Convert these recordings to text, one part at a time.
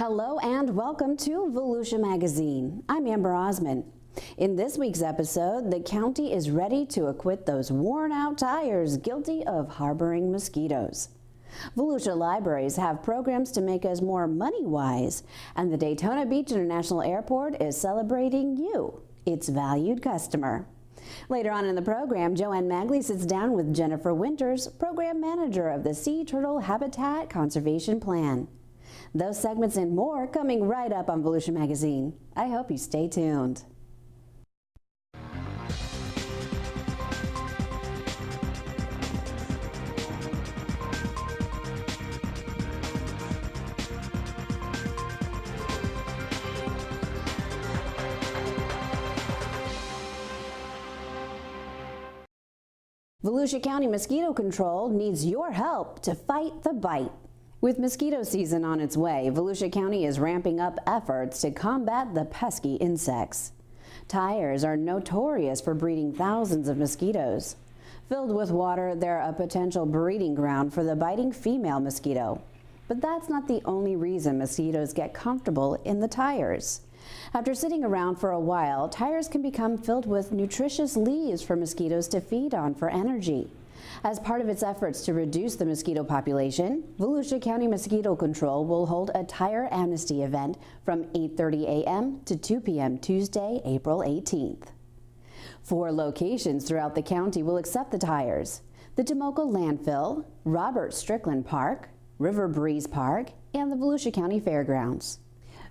Hello and welcome to Volusia Magazine. I'm Amber Osman. In this week's episode, the county is ready to acquit those worn-out tires guilty of harboring mosquitoes. Volusia libraries have programs to make us more money-wise, and the Daytona Beach International Airport is celebrating you, its valued customer. Later on in the program, Joanne Magley sits down with Jennifer Winters, program manager of the Sea Turtle Habitat Conservation Plan. Those segments and more coming right up on Volusia Magazine. I hope you stay tuned. Volusia County Mosquito Control needs your help to fight the bite. With mosquito season on its way, Volusia County is ramping up efforts to combat the pesky insects. Tires are notorious for breeding thousands of mosquitoes. Filled with water, they're a potential breeding ground for the biting female mosquito. But that's not the only reason mosquitoes get comfortable in the tires. After sitting around for a while, tires can become filled with nutritious leaves for mosquitoes to feed on for energy. As part of its efforts to reduce the mosquito population, Volusia County Mosquito Control will hold a tire amnesty event from 8:30 a.m. to 2 p.m. Tuesday, April 18th. 4 locations throughout the county will accept the tires: the Tomoka Landfill, Robert Strickland Park, River Breeze Park, and the Volusia County Fairgrounds.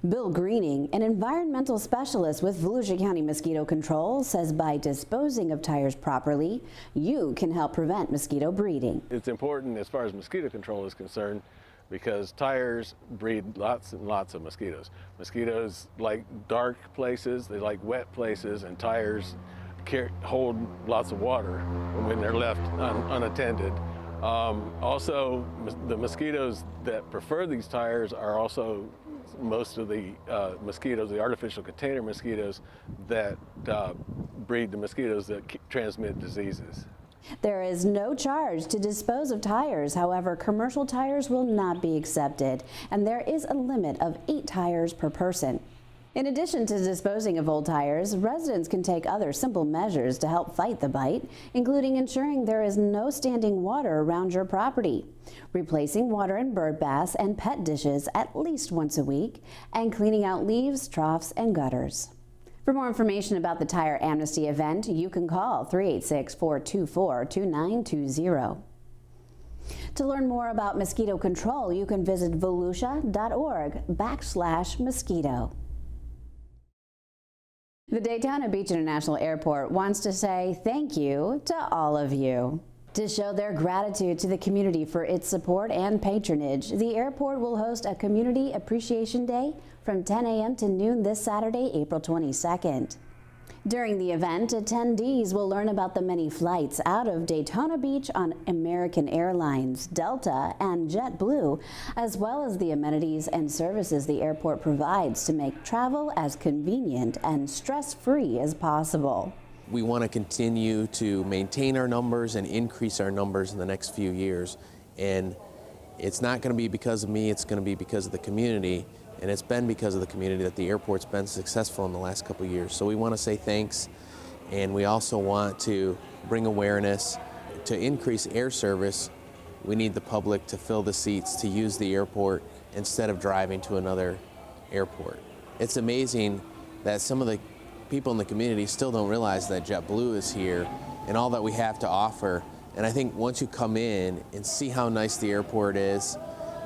Bill Greening, an environmental specialist with Volusia County Mosquito Control, says by disposing of tires properly, you can help prevent mosquito breeding. It's important as far as mosquito control is concerned because tires breed lots and lots of mosquitoes. Mosquitoes like dark places, they like wet places, and tires hold lots of water when they're left unattended. Also, the mosquitoes that prefer these tires are also most of the mosquitoes, the artificial container mosquitoes that breed the mosquitoes that transmit diseases. There is no charge to dispose of tires. However, commercial tires will not be accepted, and there is a limit of 8 tires per person. In addition to disposing of old tires, residents can take other simple measures to help fight the bite, including ensuring there is no standing water around your property, replacing water in bird baths and pet dishes at least once a week, and cleaning out leaves, troughs, and gutters. For more information about the Tire Amnesty event, you can call 386-424-2920. To learn more about mosquito control, you can visit volusia.org/mosquito. The Daytona Beach International Airport wants to say thank you to all of you. To show their gratitude to the community for its support and patronage, the airport will host a Community Appreciation Day from 10 a.m. to noon this Saturday, April 22nd. During the event, attendees will learn about the many flights out of Daytona Beach on American Airlines, Delta, and JetBlue, as well as the amenities and services the airport provides to make travel as convenient and stress-free as possible. We want to continue to maintain our numbers and increase our numbers in the next few years. And it's not going to be because of me, it's going to be because of the community. And it's been because of the community that the airport's been successful in the last couple of years. So we want to say thanks, and we also want to bring awareness. To increase air service, we need the public to fill the seats to use the airport instead of driving to another airport. It's amazing that some of the people in the community still don't realize that JetBlue is here and all that we have to offer. And I think once you come in and see how nice the airport is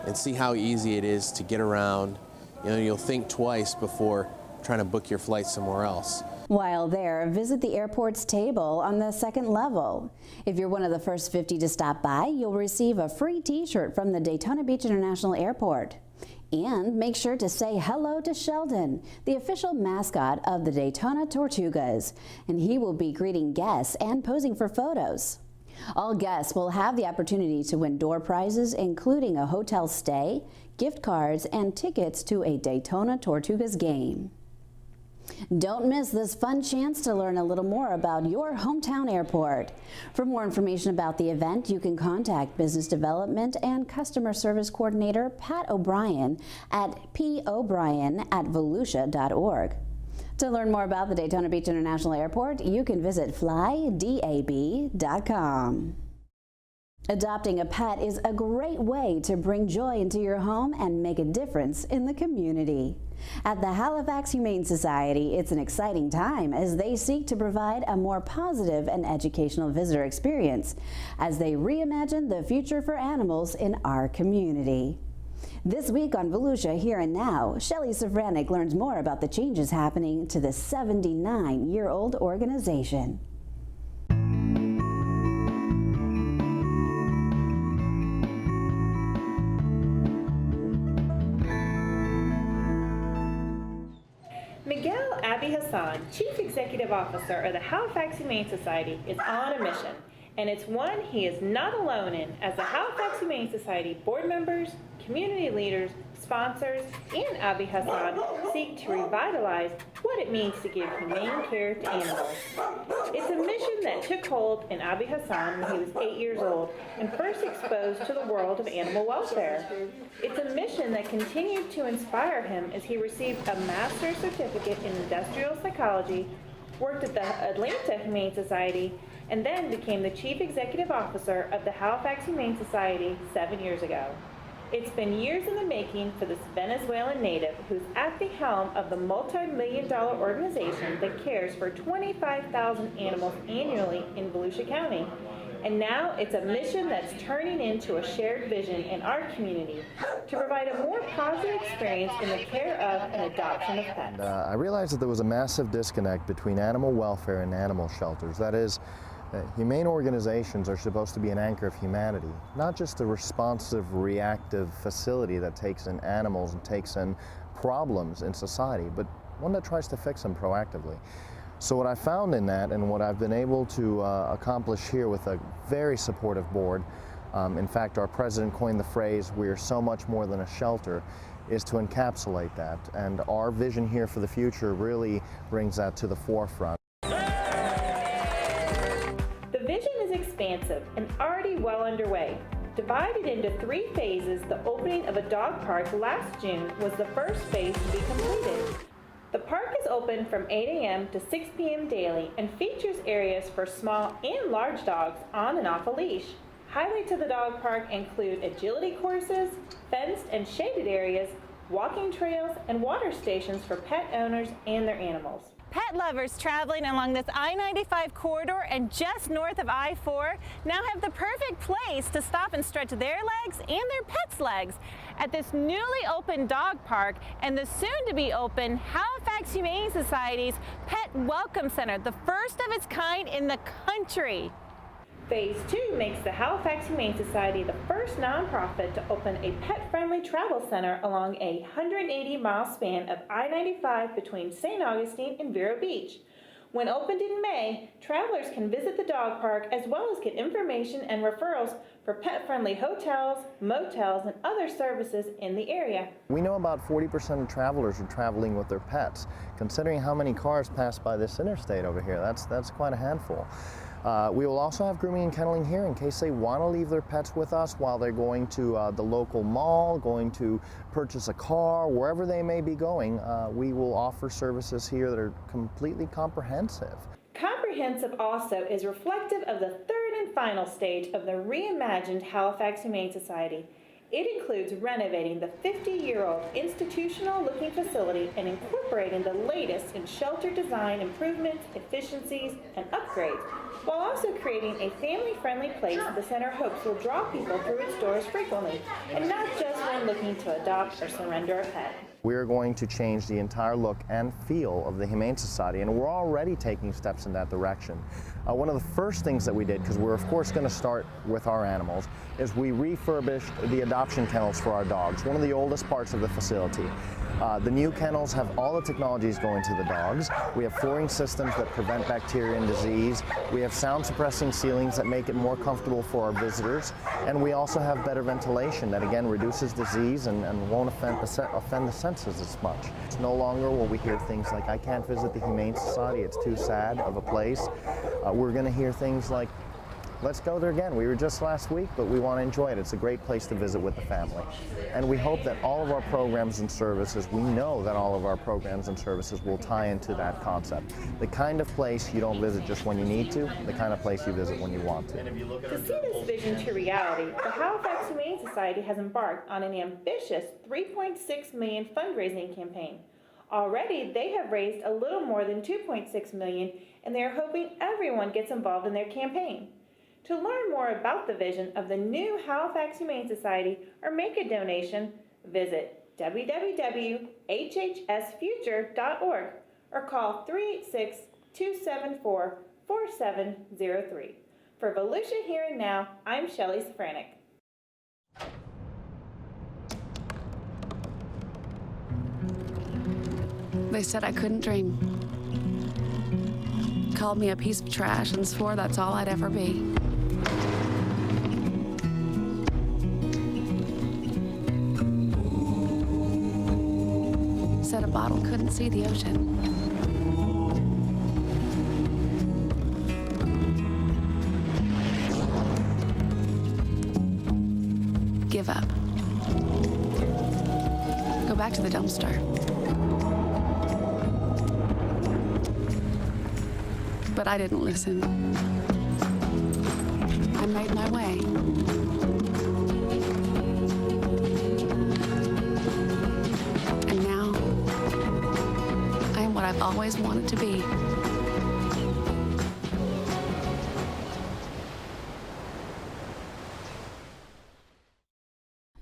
and see how easy it is to get around, you'll think twice before trying to book your flight somewhere else. While there, visit the airport's table on the 2nd level. If you're one of the first 50 to stop by, you'll receive a free t-shirt from the Daytona Beach International Airport. And make sure to say hello to Sheldon, the official mascot of the Daytona Tortugas, and he will be greeting guests and posing for photos. All guests will have the opportunity to win door prizes, including a hotel stay, gift cards, and tickets to a Daytona Tortugas game. Don't miss this fun chance to learn a little more about your hometown airport. For more information about the event, you can contact Business Development and Customer Service Coordinator Pat O'Brien at pobrien@volusia.org. To learn more about the Daytona Beach International Airport, you can visit flydab.com. Adopting a pet is a great way to bring joy into your home and make a difference in the community. At the Halifax Humane Society, it's an exciting time as they seek to provide a more positive and educational visitor experience as they reimagine the future for animals in our community. This week on Volusia Here and Now, Shelley Sofranik learns more about the changes happening to the 79-year-old organization. Miguel Abi Hassan, Chief Executive Officer of the Halifax Humane Society, is on a mission, and it's one he is not alone in, as the Halifax Humane Society board members, community leaders, sponsors, and Abi Hassan seek to revitalize what it means to give humane care to animals. It's a mission that took hold in Abi Hassan when he was 8 years old and first exposed to the world of animal welfare. It's a mission that continued to inspire him as he received a master's certificate in industrial psychology, worked at the Atlanta Humane Society, and then became the Chief Executive Officer of the Halifax Humane Society 7 years ago. It's been years in the making for this Venezuelan native who's at the helm of the multi-million-dollar organization that cares for 25,000 animals annually in Volusia County. And now it's a mission that's turning into a shared vision in our community to provide a more positive experience in the care of and adoption of pets. I realized that there was a massive disconnect between animal welfare and animal shelters. That is, humane organizations are supposed to be an anchor of humanity, not just a responsive, reactive facility that takes in animals and takes in problems in society, but one that tries to fix them proactively. So what I found in that, and what I've been able to accomplish here with a very supportive board, in fact our president coined the phrase, "We're so much more than a shelter," is to encapsulate that. And our vision here for the future really brings that to the forefront. Expansive and already well underway. Divided into 3 phases, the opening of a dog park last June was the first phase to be completed. The park is open from 8 a.m. to 6 p.m. daily and features areas for small and large dogs on and off a leash. Highlights of the dog park include agility courses, fenced and shaded areas, walking trails, and water stations for pet owners and their animals. Pet lovers traveling along this I-95 corridor and just north of I-4 now have the perfect place to stop and stretch their legs and their pets' legs at this newly opened dog park and the soon-to-be open Halifax Humane Society's Pet Welcome Center, the first of its kind in the country. Phase 2 makes the Halifax Humane Society the first nonprofit to open a pet-friendly travel center along a 180-mile span of I-95 between St. Augustine and Vero Beach. When opened in May, travelers can visit the dog park as well as get information and referrals for pet-friendly hotels, motels, and other services in the area. We know about 40% of travelers are traveling with their pets. Considering how many cars pass by this interstate over here, that's quite a handful. We will also have grooming and kenneling here in case they want to leave their pets with us while they're going to the local mall, going to purchase a car, wherever they may be going. We will offer services here that are completely comprehensive. Comprehensive also is reflective of the third and final stage of the reimagined Halifax Humane Society. It includes renovating the 50-year-old institutional-looking facility and incorporating the latest in shelter design improvements, efficiencies, and upgrades, while also creating a family-friendly place the center hopes will draw people through its doors frequently, and not just when looking to adopt or surrender a pet. We're going to change the entire look and feel of the Humane Society, and we're already taking steps in that direction. One of the first things that we did, because we're of course going to start with our animals, is we refurbished the adoption adoption kennels for our dogs, one of the oldest parts of the facility. The new kennels have all the technologies going to the dogs. We have flooring systems that prevent bacteria and disease. We have sound suppressing ceilings that make it more comfortable for our visitors. And we also have better ventilation that again reduces disease and won't offend the senses as much. It's no longer will we hear things like, I can't visit the Humane Society, it's too sad of a place. We're going to hear things like, let's go there again. We were just last week, but we want to enjoy it. It's a great place to visit with the family. And we hope that all of our programs and services, we know that all of our programs and services will tie into that concept. The kind of place you don't visit just when you need to, the kind of place you visit when you want to. To see this vision to reality, the Halifax Humane Society has embarked on an ambitious $3.6 million fundraising campaign. Already, they have raised a little more than $2.6 million, and they are hoping everyone gets involved in their campaign. To learn more about the vision of the new Halifax Humane Society or make a donation, visit www.hhsfuture.org or call 386-274-4703. For Volusia Here and Now, I'm Shelley Safranek. They said I couldn't dream. Called me a piece of trash and swore that's all I'd ever be. Said a bottle couldn't see the ocean. Give up. Go back to the dumpster. But I didn't listen. I made my way. And now, I am what I've always wanted to be.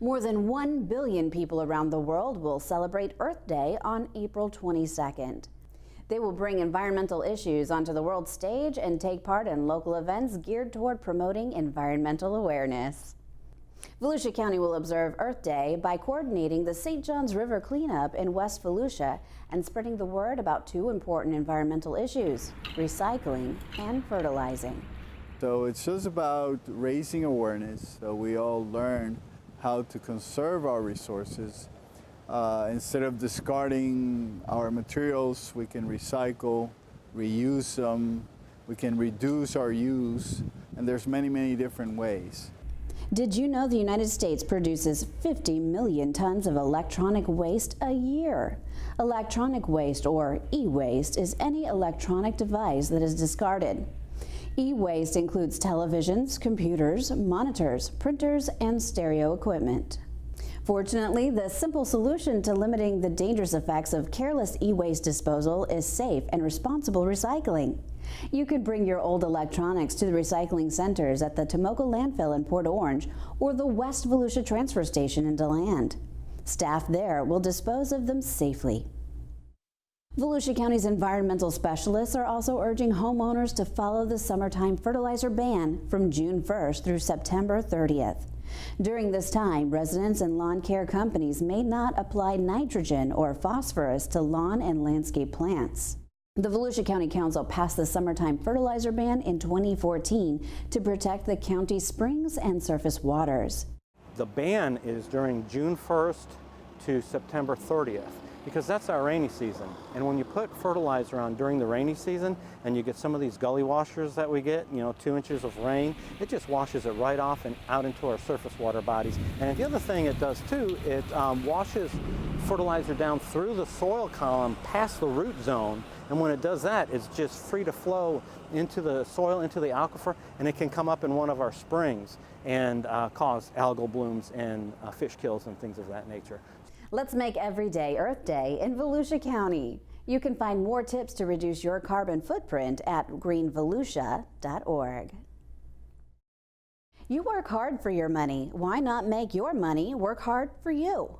More than 1 billion people around the world will celebrate Earth Day on April 22nd. They will bring environmental issues onto the world stage and take part in local events geared toward promoting environmental awareness. Volusia County will observe Earth Day by coordinating the St. Johns River cleanup in West Volusia and spreading the word about two important environmental issues, recycling and fertilizing. So it's just about raising awareness so we all learn how to conserve our resources. Instead of discarding our materials, we can recycle, reuse them, we can reduce our use, and there's many, many different ways. Did you know the United States produces 50 million tons of electronic waste a year? Electronic waste, or e-waste, is any electronic device that is discarded. E-waste includes televisions, computers, monitors, printers, and stereo equipment. Fortunately, the simple solution to limiting the dangerous effects of careless e-waste disposal is safe and responsible recycling. You can bring your old electronics to the recycling centers at the Tomoka Landfill in Port Orange or the West Volusia Transfer Station in DeLand. Staff there will dispose of them safely. Volusia County's environmental specialists are also urging homeowners to follow the summertime fertilizer ban from June 1st through September 30th. During this time, residents and lawn care companies may not apply nitrogen or phosphorus to lawn and landscape plants. The Volusia County Council passed the summertime fertilizer ban in 2014 to protect the county's springs and surface waters. The ban is during June 1st to September 30th. Because that's our rainy season. And when you put fertilizer on during the rainy season and you get some of these gully washers that we get, 2 inches of rain, it just washes it right off and out into our surface water bodies. And the other thing it does too, it washes fertilizer down through the soil column past the root zone. And when it does that, it's just free to flow into the soil, into the aquifer, and it can come up in one of our springs and cause algal blooms and fish kills and things of that nature. Let's make every day Earth Day in Volusia County. You can find more tips to reduce your carbon footprint at greenvolusia.org. You work hard for your money. Why not make your money work hard for you?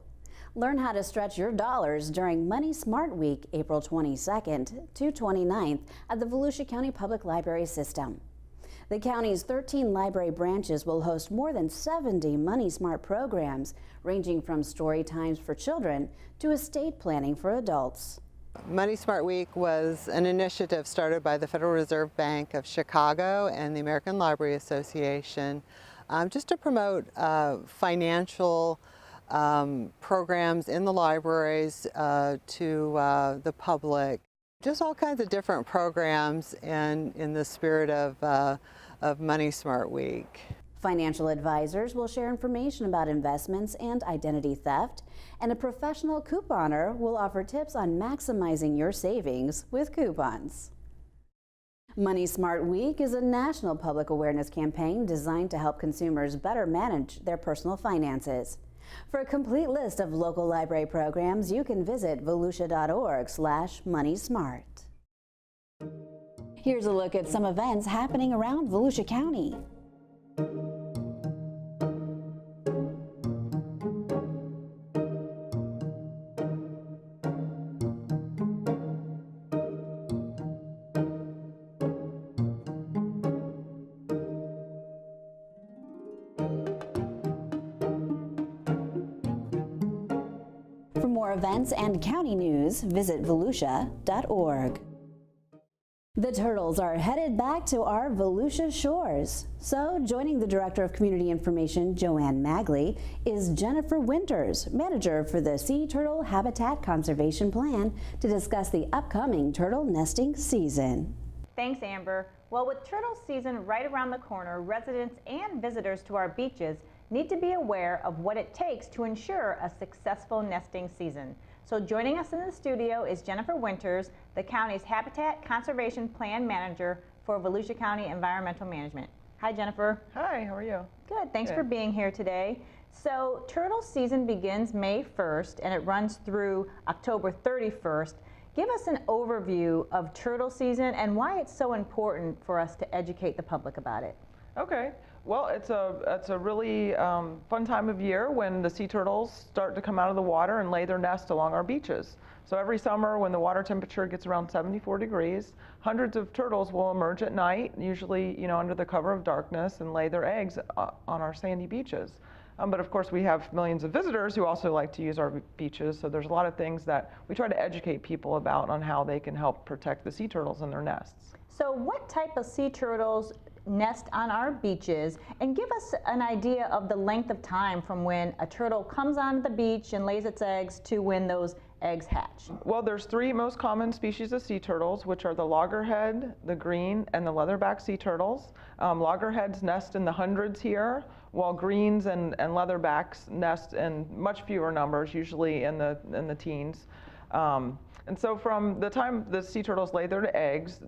Learn how to stretch your dollars during Money Smart Week, April 22nd to 29th at the Volusia County Public Library System. The county's 13 library branches will host more than 70 Money Smart programs, ranging from story times for children to estate planning for adults. Money Smart Week was an initiative started by the Federal Reserve Bank of Chicago and the American Library Association just to promote financial programs in the libraries to the public. Just all kinds of different programs in the spirit of Money Smart Week. Financial advisors will share information about investments and identity theft, and a professional couponer will offer tips on maximizing your savings with coupons. Money Smart Week is a national public awareness campaign designed to help consumers better manage their personal finances. For a complete list of local library programs, you can visit volusia.org/moneysmart. Here's a look at some events happening around Volusia County. For more events and county news, visit volusia.org. The turtles are headed back to our Volusia shores. So, joining the Director of Community Information, Joanne Magley, is Jennifer Winters, manager for the Sea Turtle Habitat Conservation Plan, to discuss the upcoming turtle nesting season. Thanks, Amber. Well, with turtle season right around the corner, residents and visitors to our beaches need to be aware of what it takes to ensure a successful nesting season. So joining us in the studio is Jennifer Winters, the county's Habitat Conservation Plan Manager for Volusia County Environmental Management. Hi, Jennifer. Hi, how are you? Good, thanks for being here today. So turtle season begins May 1st and it runs through October 31st. Give us an overview of turtle season and why it's so important for us to educate the public about it. Okay. Well, it's a really fun time of year when the sea turtles start to come out of the water and lay their nest along our beaches. So every summer when the water temperature gets around 74 degrees, hundreds of turtles will emerge at night, usually under the cover of darkness, and lay their eggs on our sandy beaches. But of course we have millions of visitors who also like to use our beaches, so there's a lot of things that we try to educate people about on how they can help protect the sea turtles and their nests. So what type of sea turtles nest on our beaches, and give us an idea of the length of time from when a turtle comes onto the beach and lays its eggs to when those eggs hatch? Well, there's three most common species of sea turtles, which are the loggerhead, the green, and the leatherback sea turtles. Loggerheads nest in the hundreds here, while greens and leatherbacks nest in much fewer numbers, usually in the teens. And so from the time the sea turtles lay their eggs,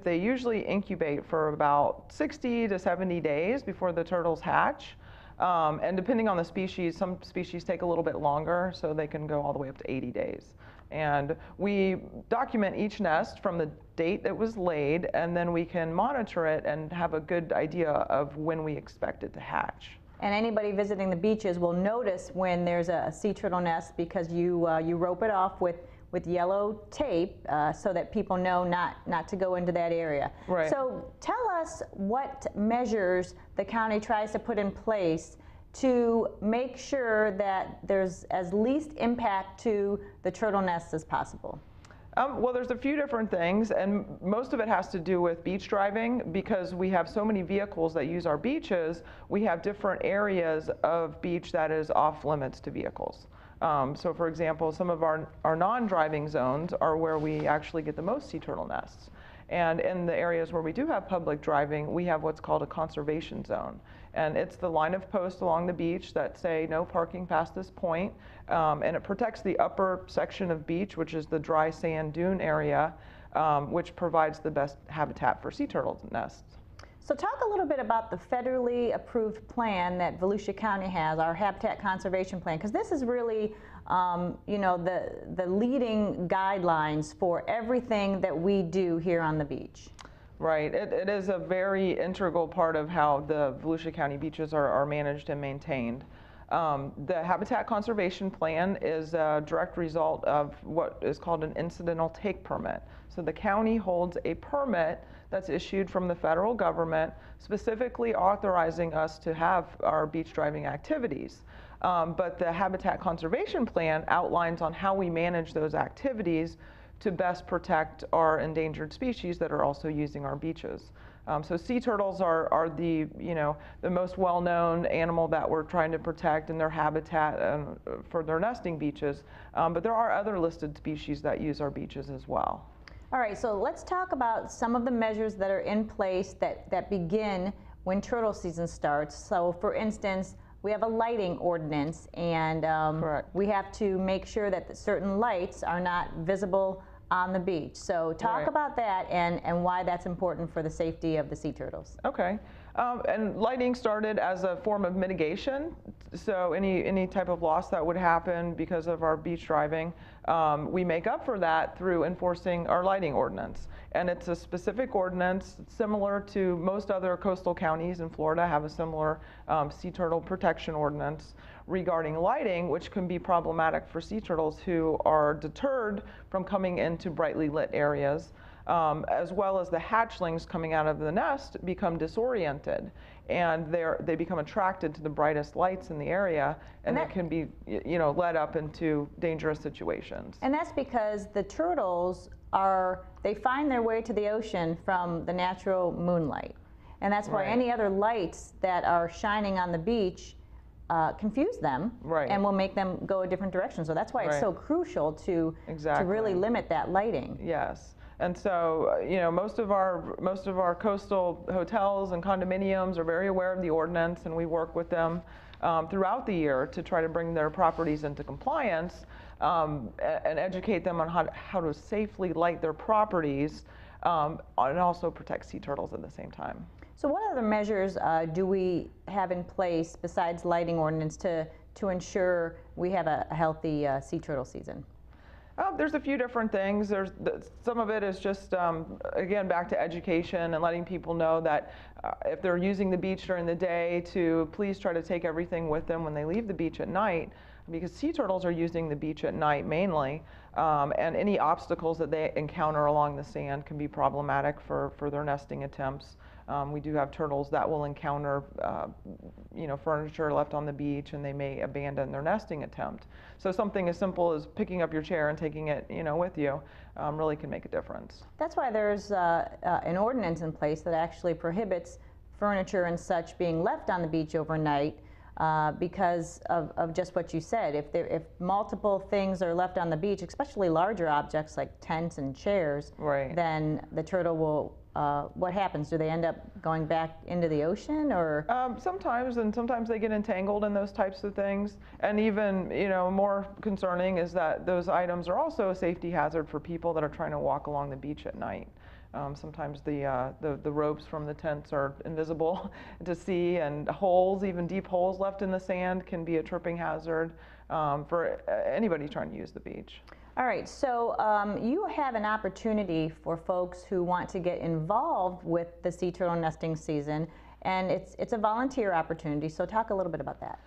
they usually incubate for about 60 to 70 days before the turtles hatch. And depending on the species, some species take a little bit longer, so they can go all the way up to 80 days. And we document each nest from the date it was laid, and then we can monitor it and have a good idea of when we expect it to hatch. And anybody visiting the beaches will notice when there's a sea turtle nest because you rope it off with yellow tape so that people know not to go into that area. Right. So tell us what measures the county tries to put in place to make sure that there's as least impact to the turtle nests as possible. Well, there's a few different things, and most of it has to do with beach driving. Because we have so many vehicles that use our beaches, we have different areas of beach that is off limits to vehicles. So for example, some of our non-driving zones are where we actually get the most sea turtle nests. And in the areas where we do have public driving, we have what's called a conservation zone. And it's the line of posts along the beach that say no parking past this point. And it protects the upper section of beach, which is the dry sand dune area, which provides the best habitat for sea turtle nests. So talk a little bit about the federally approved plan that Volusia County has, our Habitat Conservation Plan, because this is really the leading guidelines for everything that we do here on the beach. Right. It is a very integral part of how the Volusia County beaches are managed and maintained. The Habitat Conservation Plan is a direct result of what is called an incidental take permit. So the county holds a permit that's issued from the federal government specifically authorizing us to have our beach driving activities. But the Habitat Conservation Plan outlines on how we manage those activities to best protect our endangered species that are also using our beaches. So sea turtles are the, the most well-known animal that we're trying to protect in their habitat for their nesting beaches. But there are other listed species that use our beaches as well. All right, so let's talk about some of the measures that are in place that begin when turtle season starts. So for instance, we have a lighting ordinance, and we have to make sure that certain lights are not visible on the beach. So talk about that and why that's important for the safety of the sea turtles. Okay. And lighting started as a form of mitigation. So any type of loss that would happen because of our beach driving, we make up for that through enforcing our lighting ordinance. And it's a specific ordinance similar to most other coastal counties in Florida have a similar sea turtle protection ordinance regarding lighting, which can be problematic for sea turtles who are deterred from coming into brightly lit areas. As well as the hatchlings coming out of the nest become disoriented, and they become attracted to the brightest lights in the area, and they can be led up into dangerous situations. And that's because the turtles they find their way to the ocean from the natural moonlight, and that's why any other lights that are shining on the beach confuse them and will make them go a different direction. So that's why it's so crucial to really limit that lighting. Yes. And so, most of our coastal hotels and condominiums are very aware of the ordinance, and we work with them throughout the year to try to bring their properties into compliance and educate them on how to safely light their properties and also protect sea turtles at the same time. So what other measures do we have in place besides lighting ordinance to ensure we have a healthy sea turtle season? There's a few different things. Some of it is just, again, back to education and letting people know that if they're using the beach during the day, to please try to take everything with them when they leave the beach at night, because sea turtles are using the beach at night mainly, and any obstacles that they encounter along the sand can be problematic for their nesting attempts. We do have turtles that will encounter, furniture left on the beach, and they may abandon their nesting attempt. So something as simple as picking up your chair and taking it, with you, really can make a difference. That's why there's an ordinance in place that actually prohibits furniture and such being left on the beach overnight because of just what you said. If multiple things are left on the beach, especially larger objects like tents and chairs, then the turtle will. What happens? Do they end up going back into the ocean, or? Sometimes, and sometimes they get entangled in those types of things. And even, more concerning is that those items are also a safety hazard for people that are trying to walk along the beach at night. Sometimes the ropes from the tents are invisible to see, and holes, even deep holes left in the sand, can be a tripping hazard for anybody trying to use the beach. All right, so you have an opportunity for folks who want to get involved with the sea turtle nesting season, and it's a volunteer opportunity. So talk a little bit about that.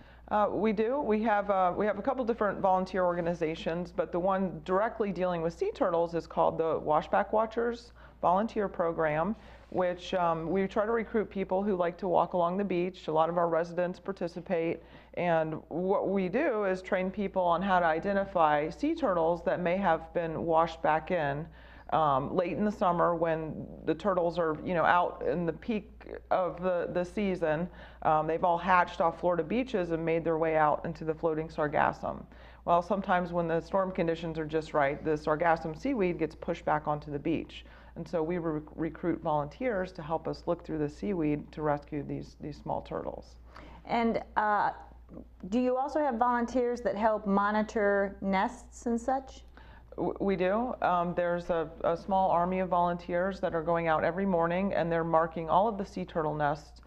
We do. We have a couple different volunteer organizations, but the one directly dealing with sea turtles is called the Washback Watchers Volunteer Program, which we try to recruit people who like to walk along the beach. A lot of our residents participate, and what we do is train people on how to identify sea turtles that may have been washed back in late in the summer when the turtles are out in the peak of the season. They've all hatched off Florida beaches and made their way out into the floating sargassum. Well, sometimes when the storm conditions are just right, the sargassum seaweed gets pushed back onto the beach. And so we recruit volunteers to help us look through the seaweed to rescue these small turtles. And do you also have volunteers that help monitor nests and such? We do. There's a small army of volunteers that are going out every morning, and they're marking all of the sea turtle nests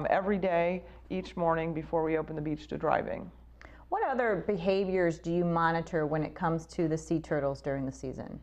every day, each morning before we open the beach to driving. What other behaviors do you monitor when it comes to the sea turtles during the season?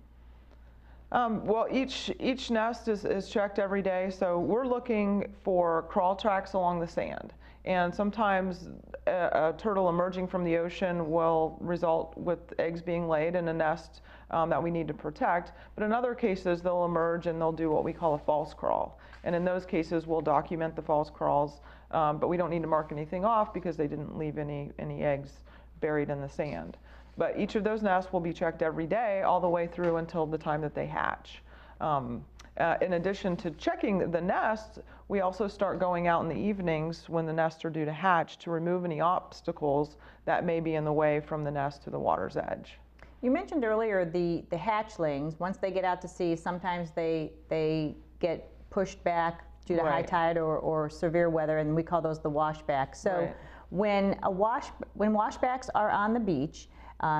Well, each nest is checked every day, so we're looking for crawl tracks along the sand. And sometimes a turtle emerging from the ocean will result with eggs being laid in a nest that we need to protect. But in other cases, they'll emerge and they'll do what we call a false crawl. And in those cases, we'll document the false crawls, but we don't need to mark anything off because they didn't leave any eggs buried in the sand. But each of those nests will be checked every day all the way through until the time that they hatch. In addition to checking the nests, we also start going out in the evenings when the nests are due to hatch to remove any obstacles that may be in the way from the nest to the water's edge. You mentioned earlier the hatchlings. Once they get out to sea, sometimes they get pushed back due to high tide or severe weather, and we call those the washbacks. So when washbacks are on the beach,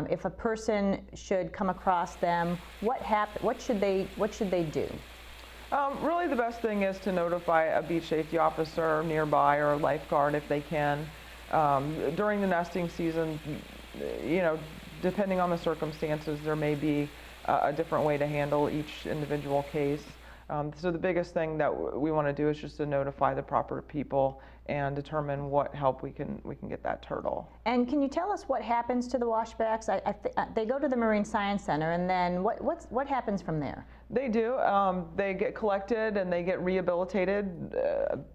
if a person should come across them, what should they do? Really the best thing is to notify a beach safety officer nearby or a lifeguard if they can. During the nesting season, depending on the circumstances, there may be a different way to handle each individual case. So the biggest thing that we want to do is just to notify the proper people and determine what help we can get that turtle. And can you tell us what happens to the washbacks? They go to the Marine Science Center, and then what happens from there? They do. They get collected and they get rehabilitated.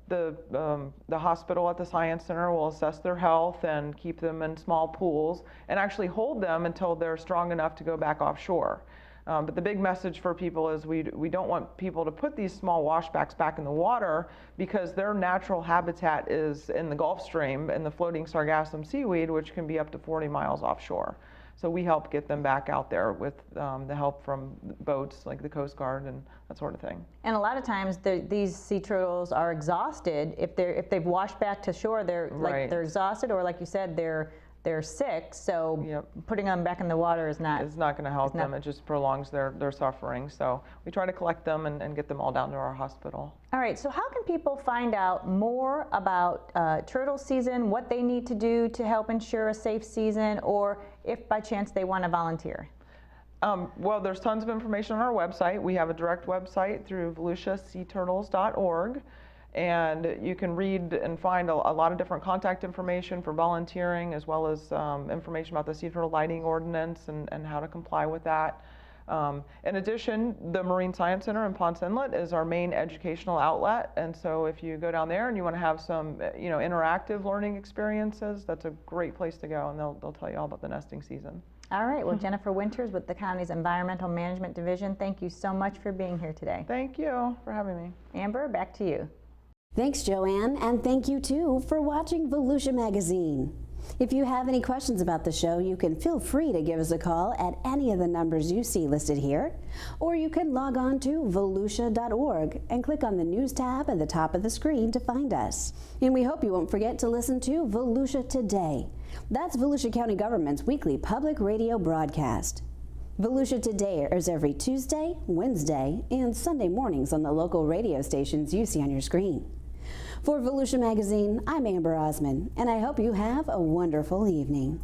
The hospital at the Science Center will assess their health and keep them in small pools and actually hold them until they're strong enough to go back offshore. But the big message for people is we don't want people to put these small washbacks back in the water because their natural habitat is in the Gulf Stream and the floating sargassum seaweed, which can be up to 40 miles offshore. So we help get them back out there with the help from boats like the Coast Guard and that sort of thing. And a lot of times these sea turtles are exhausted. If they've washed back to shore, they're exhausted, or like you said, they're sick, so putting them back in the water is not... It's not going to help them. It just prolongs their suffering. So we try to collect them and get them all down to our hospital. All right, so how can people find out more about turtle season, what they need to do to help ensure a safe season, or if by chance they want to volunteer? Well, there's tons of information on our website. We have a direct website through volusiaseaturtles.org. And you can read and find a lot of different contact information for volunteering, as well as information about the Sea Turtle Lighting Ordinance and how to comply with that. In addition, the Marine Science Center in Ponce Inlet is our main educational outlet. And so if you go down there and you want to have some interactive learning experiences, that's a great place to go, and they'll tell you all about the nesting season. All right, well, Jennifer Winters with the county's Environmental Management Division, thank you so much for being here today. Thank you for having me. Amber, back to you. Thanks, Joanne, and thank you too for watching Volusia Magazine. If you have any questions about the show, you can feel free to give us a call at any of the numbers you see listed here, or you can log on to volusia.org and click on the News tab at the top of the screen to find us. And we hope you won't forget to listen to Volusia Today. That's Volusia County Government's weekly public radio broadcast. Volusia Today airs every Tuesday, Wednesday, and Sunday mornings on the local radio stations you see on your screen. For Volusia Magazine, I'm Amber Osman, and I hope you have a wonderful evening.